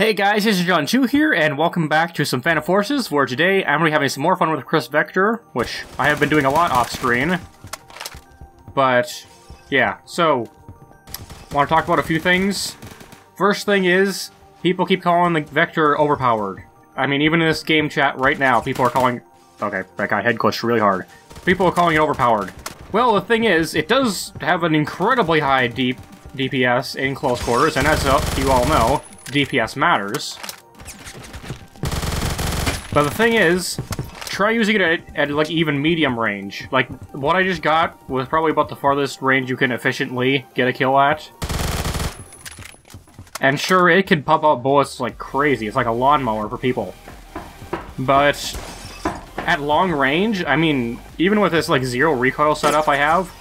Hey guys, this is John Chu here, and welcome back to some Phantom Forces, where today I'm going to be having some more fun with Chris Vector, which I have been doing a lot off-screen. But, yeah, so, I want to talk about a few things. First thing is, people keep calling the Vector overpowered. I mean, even in this game chat right now, people are calling... Okay, that guy head glitched really hard. People are calling it overpowered. Well, the thing is, it does have an incredibly high DPS in close quarters, and as you all know, DPS matters. But the thing is, try using it at like even medium range. Like, what I just got was probably about the farthest range you can efficiently get a kill at. And sure, it can pump out bullets like crazy. It's like a lawnmower for people. But at long range, I mean, even with this like zero recoil setup I have,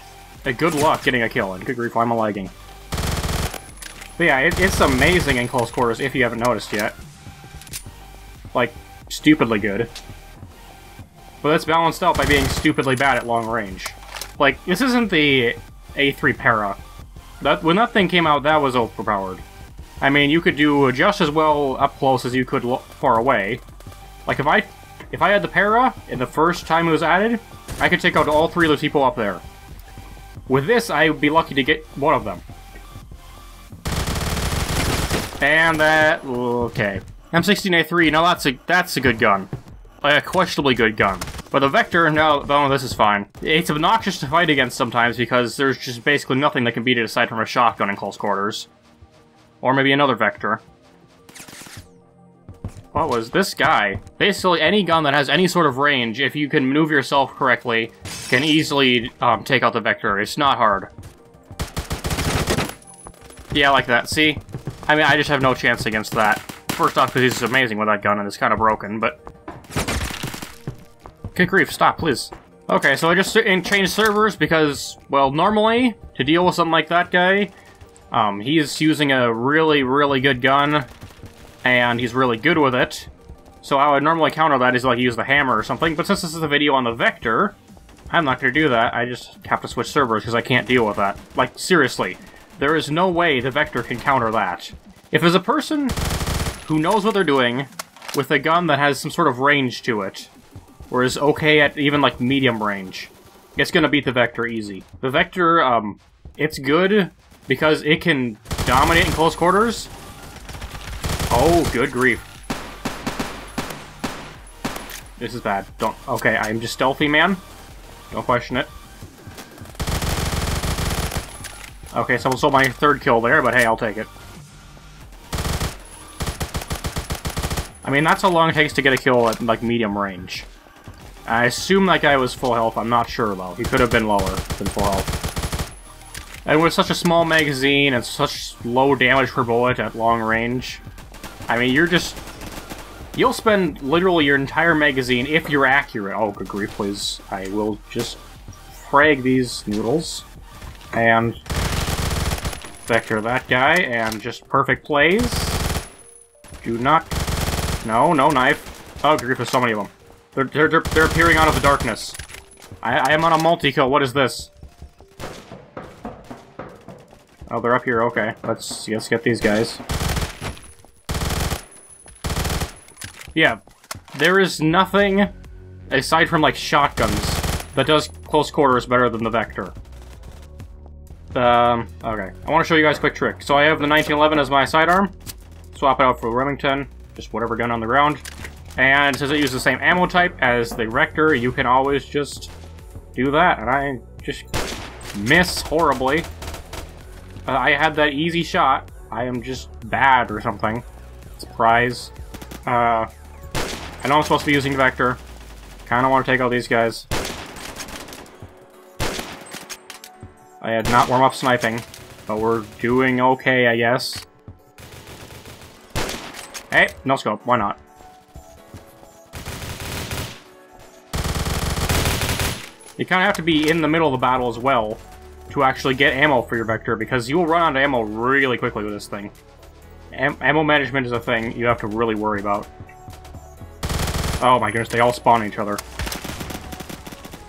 good luck getting a kill. And good grief, why am I lagging? But yeah, it's amazing in close quarters if you haven't noticed yet. Like, stupidly good. But that's balanced out by being stupidly bad at long range. Like, this isn't the A3 Para. When that thing came out, that was overpowered. I mean, you could do just as well up close as you could far away. Like, if I had the Para, in the first time it was added, I could take out all three of those people up there. With this, I would be lucky to get one of them. And that... okay. M16A3, now that's a good gun. A questionably good gun. But the Vector, no, this is fine. It's obnoxious to fight against sometimes because there's just basically nothing that can beat it aside from a shotgun in close quarters. Or maybe another Vector. What was this guy? Basically, any gun that has any sort of range, if you can maneuver yourself correctly, can easily take out the Vector. It's not hard. Yeah, like that. See? I mean, I just have no chance against that. First off, because he's amazing with that gun, and it's kind of broken, but... Good grief, stop, please. Okay, so I just changed servers because, well, normally, to deal with something like that guy, he's using a really, really good gun, and he's really good with it. So how I would normally counter that is, like, use the hammer or something, but since this is a video on the Vector, I'm not going to do that. I just have to switch servers because I can't deal with that. Like, seriously. There is no way the Vector can counter that. If there's a person who knows what they're doing with a gun that has some sort of range to it, or is okay at even, like, medium range, it's gonna beat the Vector easy. The Vector, it's good because it can dominate in close quarters. Oh, good grief. This is bad. Okay, I'm just stealthy, man. Don't question it. Okay, someone stole my third kill there, but hey, I'll take it. I mean, that's how long it takes to get a kill at, like, medium range. I assume that guy was full health, I'm not sure, though. He could have been lower than full health. And with such a small magazine and such low damage per bullet at long range, I mean, you'll spend literally your entire magazine if you're accurate. Oh, good grief, please. I will just frag these noodles. And... Vector that guy, and just perfect plays. Do not... No, no knife. Oh, grief, there's so many of them. They're appearing out of the darkness. I am on a multi-kill, what is this? Oh, they're up here, okay. Let's get these guys. Yeah, there is nothing, aside from, like, shotguns, that does close quarters better than the Vector. Okay. I want to show you guys a quick trick. So I have the 1911 as my sidearm. Swap it out for Remington. Just whatever gun on the ground. And since it uses the same ammo type as the Vector, you can always just do that. And I just miss horribly. I had that easy shot. I am just bad or something. Surprise. I know I'm supposed to be using Vector. Kinda want to take out these guys. I had not warm up sniping, but we're doing okay, I guess. Hey, no scope, why not? You kind of have to be in the middle of the battle as well to actually get ammo for your Vector, because you will run out of ammo really quickly with this thing. Ammo management is a thing you have to really worry about. Oh my goodness, they all spawn each other.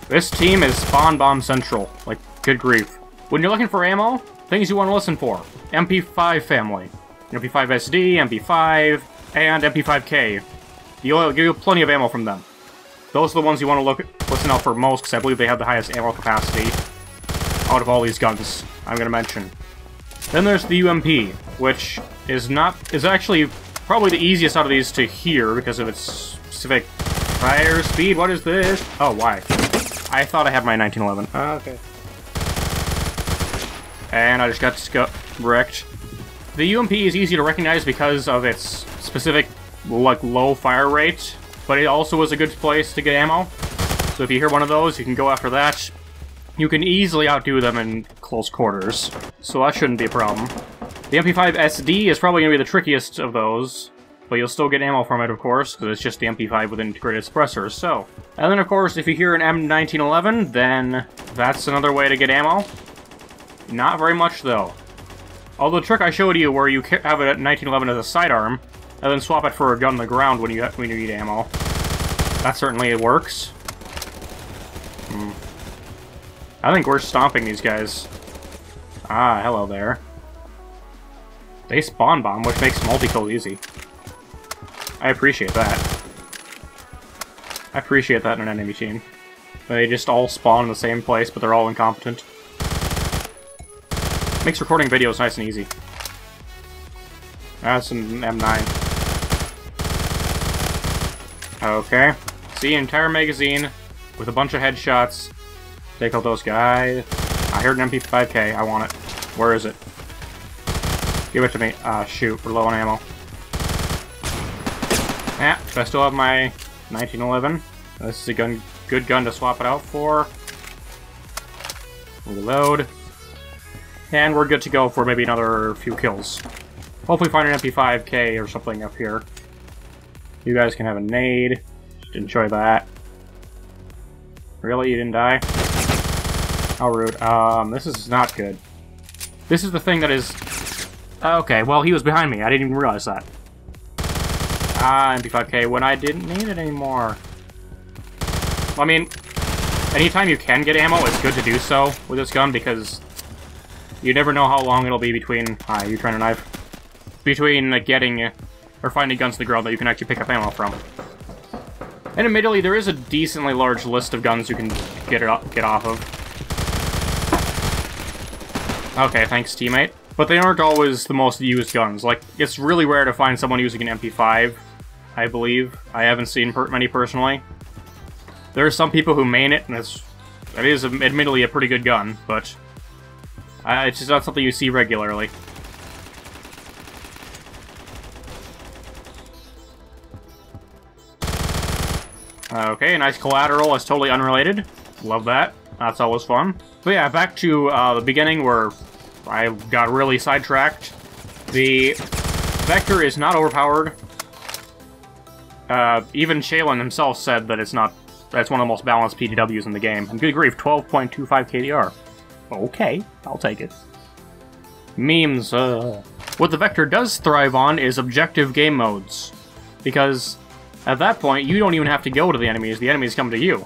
This team is spawn bomb central. Like, good grief. When you're looking for ammo, things you want to listen for. MP5 family. MP5 SD, MP5, and MP5K. You'll get plenty of ammo from them. Those are the ones you want to listen out for most, because I believe they have the highest ammo capacity out of all these guns I'm going to mention. Then there's the UMP, which is actually probably the easiest out of these to hear because of its specific fire speed. What is this? Oh, why? I thought I had my 1911. Okay. And I just got wrecked. The UMP is easy to recognize because of its specific, like, low fire rate, but it also is a good place to get ammo. So if you hear one of those, you can go after that. You can easily outdo them in close quarters, so that shouldn't be a problem. The MP5 SD is probably going to be the trickiest of those, but you'll still get ammo from it, of course, because it's just the MP5 with integrated suppressors, so. And then, of course, if you hear an M1911, then that's another way to get ammo. Not very much, though. Although the trick I showed you where you have a 1911 as a sidearm, and then swap it for a gun on the ground when you need ammo, that certainly works. I think we're stomping these guys. Ah, hello there. They spawn bomb, which makes multi-kill easy. I appreciate that. I appreciate that in an enemy team. They just all spawn in the same place, but they're all incompetent. Makes recording videos nice and easy. That's an M9. Okay. See, entire magazine with a bunch of headshots. Take out those guys. I heard an MP5K. I want it. Where is it? Give it to me. Ah, shoot. We're low on ammo. Yeah, I still have my 1911. This is a good gun to swap it out for. Reload. And we're good to go for maybe another few kills. Hopefully find an MP5K or something up here. You guys can have a nade. Just enjoy that. Really? You didn't die? How rude. This is not good. This is the thing that is... Okay, well, he was behind me. I didn't even realize that. Ah, MP5K when I didn't need it anymore. Well, I mean, anytime you can get ammo, it's good to do so with this gun because you never know how long it'll be between... Hi, you trying to knife? Between getting or finding guns on the ground that you can actually pick up ammo from. And admittedly, there is a decently large list of guns you can get off of. Okay, thanks, teammate. But they aren't always the most used guns. Like, it's really rare to find someone using an MP5, I believe. I haven't seen many personally. There are some people who main it, and it is admittedly a pretty good gun, but it's just not something you see regularly. Okay, nice collateral. It's totally unrelated. Love that. That's always fun. But yeah, back to the beginning where I got really sidetracked. The Vector is not overpowered. Even Shaylin himself said that that's one of the most balanced PDWs in the game. And good grief, 12.25 KDR. Okay, I'll take it. Memes, What the Vector does thrive on is objective game modes. Because at that point, you don't even have to go to the enemies come to you.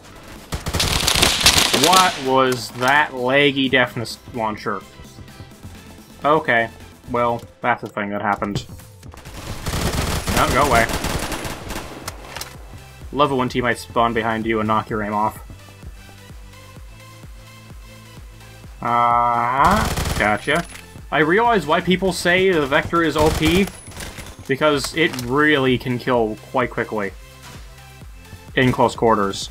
What was that laggy deafness launcher? Okay, well, that's the thing that happened. No, go away. Love it when teammates spawn behind you and knock your aim off. Gotcha. I realize why people say the Vector is OP, because it really can kill quite quickly in close quarters.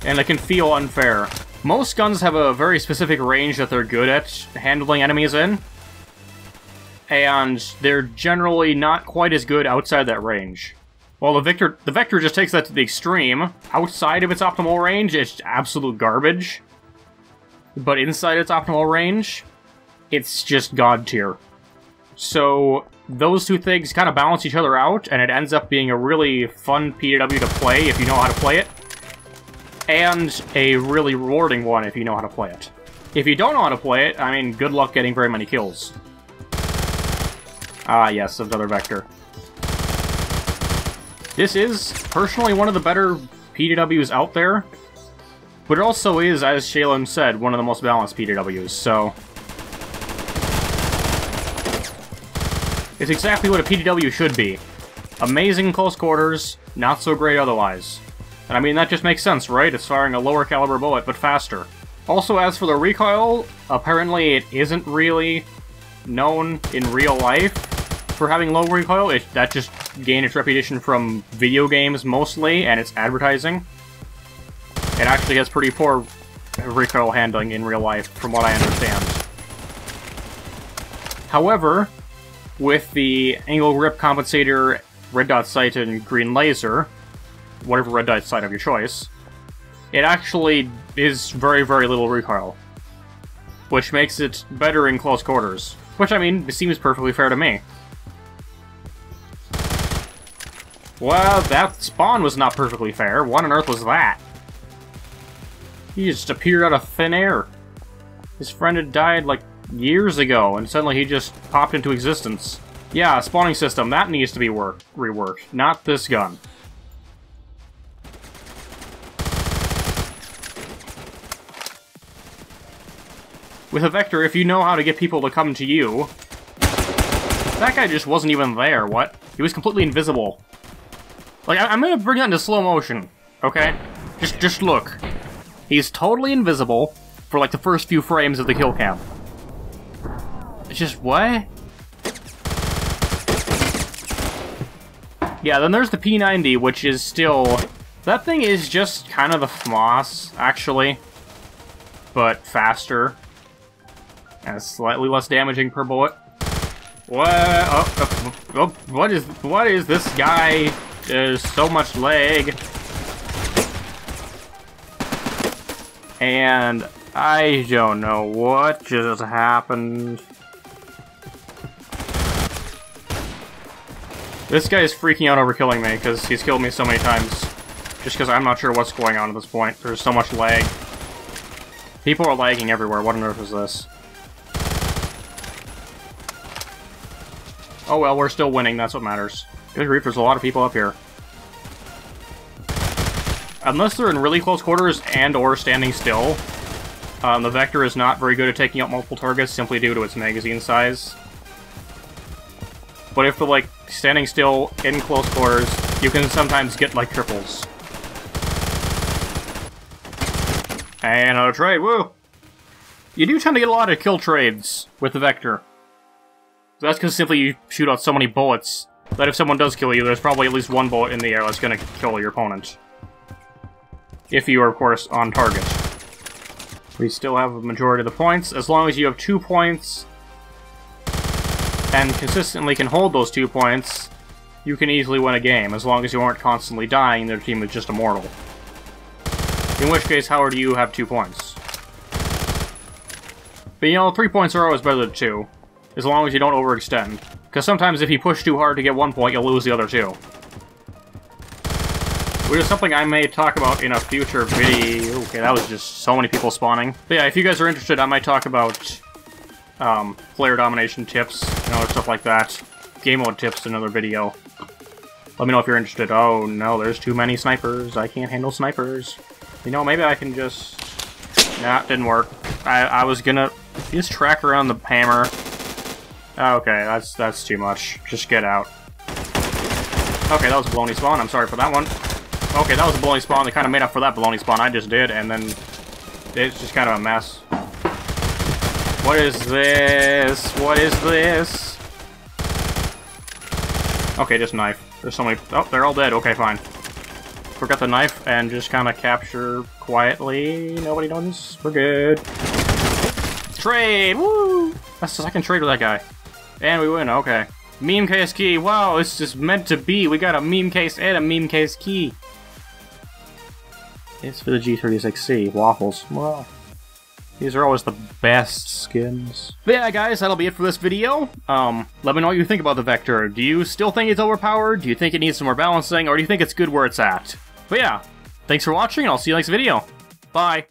And it can feel unfair. Most guns have a very specific range that they're good at handling enemies in, and they're generally not quite as good outside that range. Well, the Vector just takes that to the extreme. Outside of its optimal range, it's absolute garbage. But inside its optimal range, it's just god tier. So those two things kind of balance each other out, and it ends up being a really fun PW to play if you know how to play it. And a really rewarding one if you know how to play it. If you don't know how to play it, I mean, good luck getting very many kills. Ah, yes, another Vector. This is, personally, one of the better PDWs out there, but it also is, as Shaylin said, one of the most balanced PDWs, so... It's exactly what a PDW should be. Amazing in close quarters, not so great otherwise. And I mean, that just makes sense, right? It's firing a lower caliber bullet, but faster. Also, as for the recoil, apparently it isn't really known in real life for having low recoil. That just gained its reputation from video games mostly, and its advertising. It actually has pretty poor recoil handling in real life, from what I understand. However, with the angle grip compensator, red dot sight, and green laser, whatever red dot sight of your choice, it actually is very, very little recoil, which makes it better in close quarters. Which, I mean, seems perfectly fair to me. Well, that spawn was not perfectly fair. What on earth was that? He just appeared out of thin air. His friend had died, like, years ago, and suddenly he just popped into existence. Yeah, spawning system, that needs to be reworked, not this gun. With a Vector, if you know how to get people to come to you... That guy just wasn't even there, what? He was completely invisible. Like, I'm gonna bring that into slow motion, okay? Just look. He's totally invisible for, like, the first few frames of the kill cam. It's just, what? Yeah, then there's the P90, which is still... That thing is just kind of the FMOS, actually. But faster. And slightly less damaging per bullet. What? What is this guy? There's so much lag. And I don't know what just happened. This guy is freaking out over killing me because he's killed me so many times. Just because I'm not sure what's going on at this point. There's so much lag. People are lagging everywhere. What on earth is this? Oh well, we're still winning. That's what matters. Good grief, there's a lot of people up here. Unless they're in really close quarters and or standing still, the Vector is not very good at taking out multiple targets simply due to its magazine size. But if they're, like, standing still in close quarters, you can sometimes get, like, triples. And another trade, woo! You do tend to get a lot of kill trades with the Vector. That's because simply you shoot out so many bullets that if someone does kill you, there's probably at least one bullet in the air that's gonna kill your opponent. If you are, of course, on target. We still have a majority of the points. As long as you have 2 points and consistently can hold those 2 points, you can easily win a game, as long as you aren't constantly dying, their team is just immortal. In which case, how do you have 2 points? But you know, 3 points are always better than 2. As long as you don't overextend. Because sometimes if you push too hard to get 1 point, you'll lose the other 2. Which is something I may talk about in a future video. Okay, that was just so many people spawning. But yeah, if you guys are interested, I might talk about player domination tips and other stuff like that. Game mode tips in another video. Let me know if you're interested. Oh no, there's too many snipers. I can't handle snipers. You know, maybe I can just... Nah, it didn't work. I was gonna just track around the hammer. Okay, that's too much. Just get out. Okay, that was a baloney spawn. I'm sorry for that one. Okay, that was a baloney spawn. They kind of made up for that baloney spawn I just did, and then it's just kind of a mess. What is this? What is this? Okay, just knife. There's so many... Oh, they're all dead. Okay, fine. Forgot the knife and just kind of capture quietly. Nobody knows. We're good. Trade! Woo! That's the second trade with that guy. And we win, okay. Meme case key, wow, it's just meant to be. We got a meme case and a meme case key. It's for the G36C, waffles. Wow. These are always the best skins. But yeah, guys, that'll be it for this video. Let me know what you think about the Vector. Do you still think it's overpowered? Do you think it needs some more balancing? Or do you think it's good where it's at? But yeah, thanks for watching, and I'll see you next video. Bye!